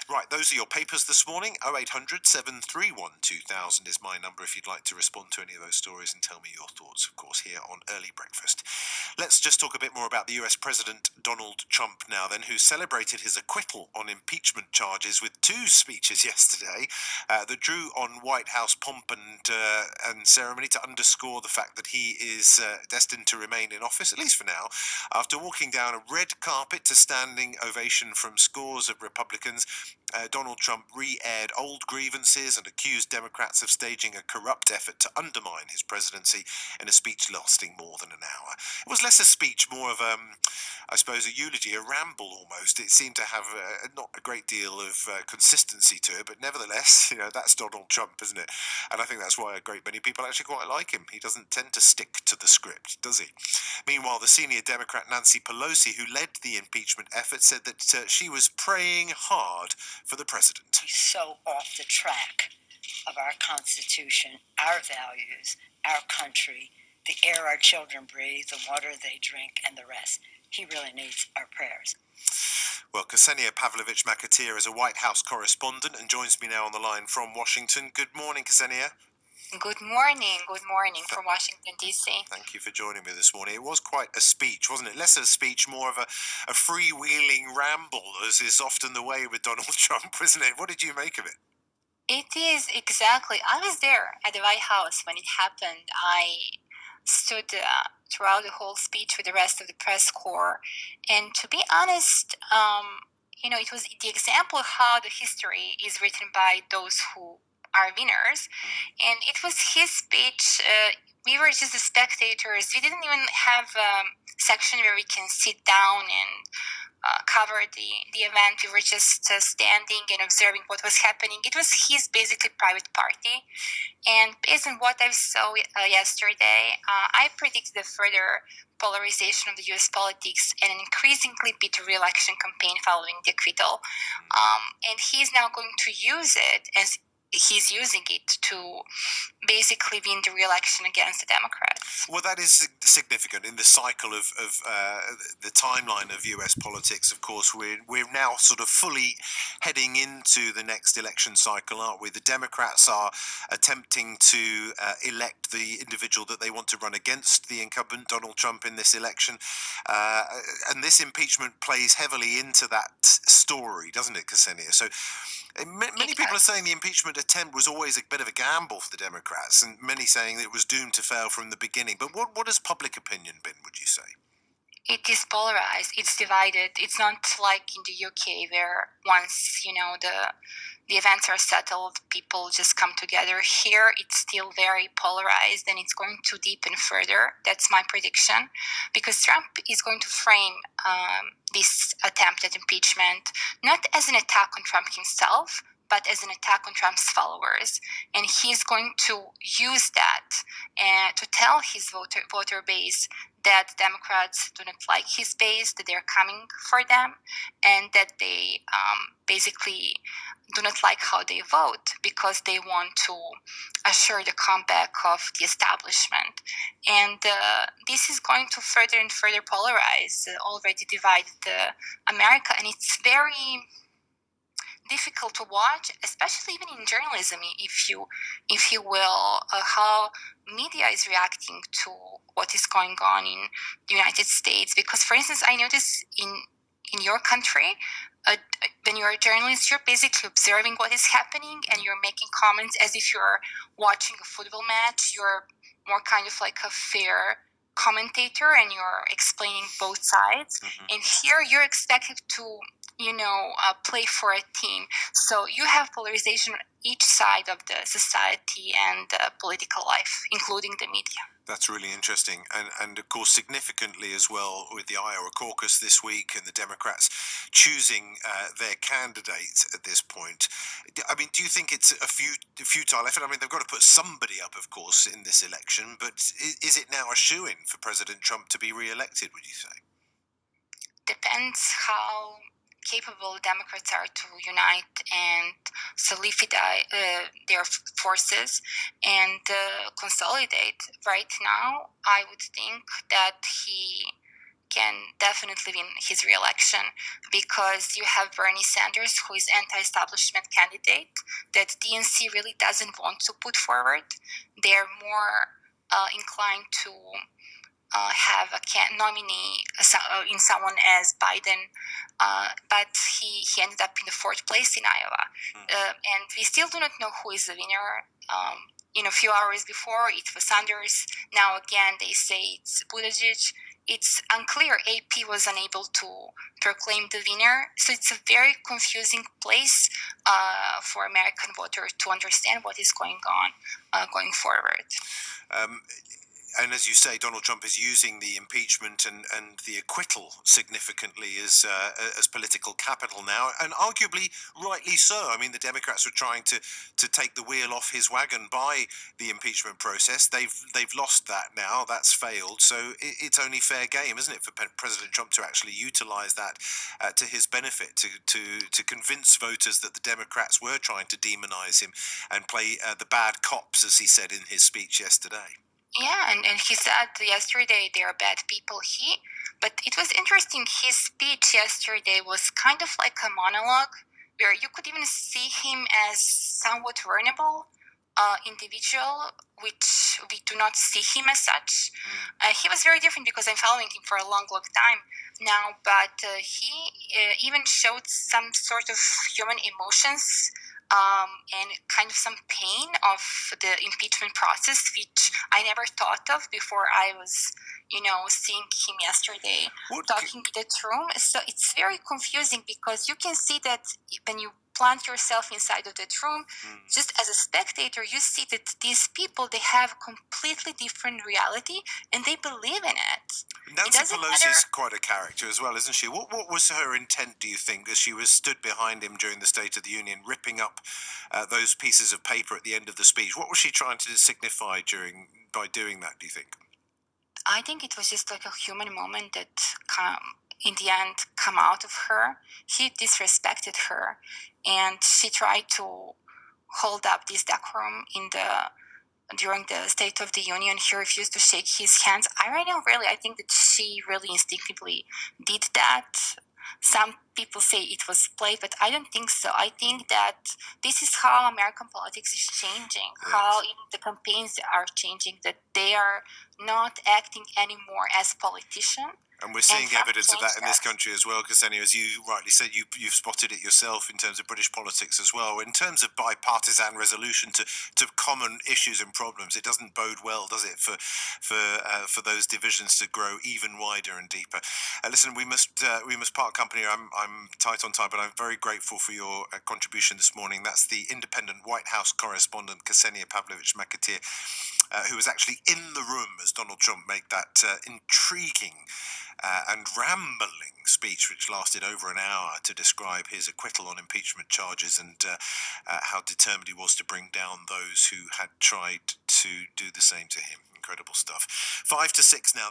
Right, those are your papers this morning. 0800 731 2000 is my number if you'd like to respond to any of those stories and tell me your thoughts, of course, here on Early Breakfast. Let's just talk a bit more about the US President Donald Trump now then, who celebrated his acquittal on impeachment charges with two speeches yesterday that drew on White House pomp and ceremony to underscore the fact that he is destined to remain in office, at least for now, after walking down a red carpet to standing ovation from scores of Republicans. Donald Trump re-aired old grievances and accused Democrats of staging a corrupt effort to undermine his presidency in a speech lasting more than an hour. It was less a speech, more of, I suppose, a eulogy, a ramble almost. It seemed to have not a great deal of consistency to it, but nevertheless, that's Donald Trump, isn't it? And I think that's why a great many people actually quite like him. He doesn't tend to stick to the script, does he? Meanwhile, the senior Democrat Nancy Pelosi, who led the impeachment effort, said that she was praying hard for the president. He's so off the track of our Constitution, our values, our country, the air our children breathe, the water they drink, and the rest. He really needs our prayers. Well, Ksenija Pavlovic Mcateer is a White House correspondent and joins me now on the line from Washington. Good morning, Ksenija. Good morning from Washington, D.C. Thank you for joining me this morning. It was quite a speech, wasn't it? Less a speech, more of a freewheeling ramble, as is often the way with Donald Trump, isn't it? What did you make of it? It is, exactly. I was there at the White House when it happened. I stood throughout the whole speech with the rest of the press corps. And to be honest, it was the example of how the history is written by those who are winners. And it was his speech. We were just the spectators. We didn't even have a section where we can sit down and cover the event. We were just standing and observing what was happening. It was his basically private party. And based on what I saw yesterday, I predicted a further polarization of the U.S. politics and an increasingly bitter re-election campaign following the acquittal. And he's now going to use it as he's using it to basically win the re-election against the Democrats. Well, that is significant in the cycle of the timeline of US politics. Of course, we're now sort of fully heading into the next election cycle, aren't we? The Democrats are attempting to elect the individual that they want to run against the incumbent Donald Trump in this election, and this impeachment plays heavily into that story, doesn't it, Ksenija? So many people are saying the impeachment attempt was always a bit of a gamble for the Democrats, and many saying that it was doomed to fail from the beginning. But what has public opinion been, would you say? It is polarized. It's divided. It's not like in the UK where once, the events are settled, people just come together. Here, it's still very polarized and it's going to deepen further. That's my prediction, because Trump is going to frame this attempt at impeachment not as an attack on Trump himself, but as an attack on Trump's followers. And he's going to use that to tell his voter base that Democrats do not like his base, that they're coming for them, and that they basically do not like how they vote because they want to assure the comeback of the establishment. And this is going to further and further polarize already divided America. And it's very difficult to watch, especially even in journalism, if you will, how media is reacting to what is going on in the United States. Because, for instance, I notice in your country, when you're a journalist, you're basically observing what is happening and you're making comments as if you're watching a football match. You're more kind of like a fair commentator and you're explaining both sides. Mm-hmm. And here you're expected to play for a team. So you have polarization on each side of the society and political life, including the media. That's really interesting. And of course, significantly as well, with the Iowa caucus this week and the Democrats choosing their candidate at this point. I mean, do you think it's a futile effort? I mean, they've got to put somebody up, of course, in this election, but is it now a shoo-in for President Trump to be re-elected, would you say? Depends how capable Democrats are to unite and solidify their forces and consolidate. Right now, I would think that he can definitely win his re-election, because you have Bernie Sanders, who is anti-establishment candidate that DNC really doesn't want to put forward. They're more inclined to have a nominee in someone as Biden, but he ended up in the fourth place in Iowa. And we still do not know who is the winner. A few hours before, it was Sanders. Now again, they say it's Buttigieg. It's unclear. AP was unable to proclaim the winner. So it's a very confusing place for American voters to understand what is going on going forward. And as you say, Donald Trump is using the impeachment and the acquittal significantly as political capital now, and arguably rightly so. I mean, the Democrats were trying to take the wheel off his wagon by the impeachment process. They've lost that now. That's failed. So it's only fair game, isn't it, for President Trump to actually utilize that to his benefit, to convince voters that the Democrats were trying to demonize him and play the bad cops, as he said in his speech yesterday. Yeah, and he said yesterday they are bad people. But it was interesting. His speech yesterday was kind of like a monologue, where you could even see him as somewhat vulnerable individual, which we do not see him as such. He was very different because I'm following him for a long time now, but he even showed some sort of human emotions and kind of some pain of the impeachment process, which I never thought of before I was, seeing him yesterday talking in that room. So it's very confusing, because you can see that when you plant yourself inside of that room, just as a spectator, you see that these people, they have completely different reality and they believe in it. Nancy Pelosi is quite a character as well, isn't she? What was her intent, do you think, as she was stood behind him during the State of the Union, ripping up those pieces of paper at the end of the speech? What was she trying to signify by doing that, do you think? I think it was just like a human moment that in the end come out of her. He disrespected her, and she tried to hold up this decorum during the State of the Union. He refused to shake his hands. I think that she really instinctively did that. Some people say it was play, but I don't think so. I think that this is how American politics is changing, how even the campaigns are changing, that they are not acting anymore as politicians. And we're seeing evidence of that in this country as well, Ksenija, as you rightly said, you've spotted it yourself in terms of British politics as well. In terms of bipartisan resolution to common issues and problems, it doesn't bode well, does it, for those divisions to grow even wider and deeper. Listen, we must part company. I'm tight on time, but I'm very grateful for your contribution this morning. That's the independent White House correspondent Ksenija Pavlovic Mcateer, who was actually in the room as Donald Trump made that intriguing and rambling speech, which lasted over an hour, to describe his acquittal on impeachment charges and how determined he was to bring down those who had tried to do the same to him. Incredible stuff. 5 to 6 now.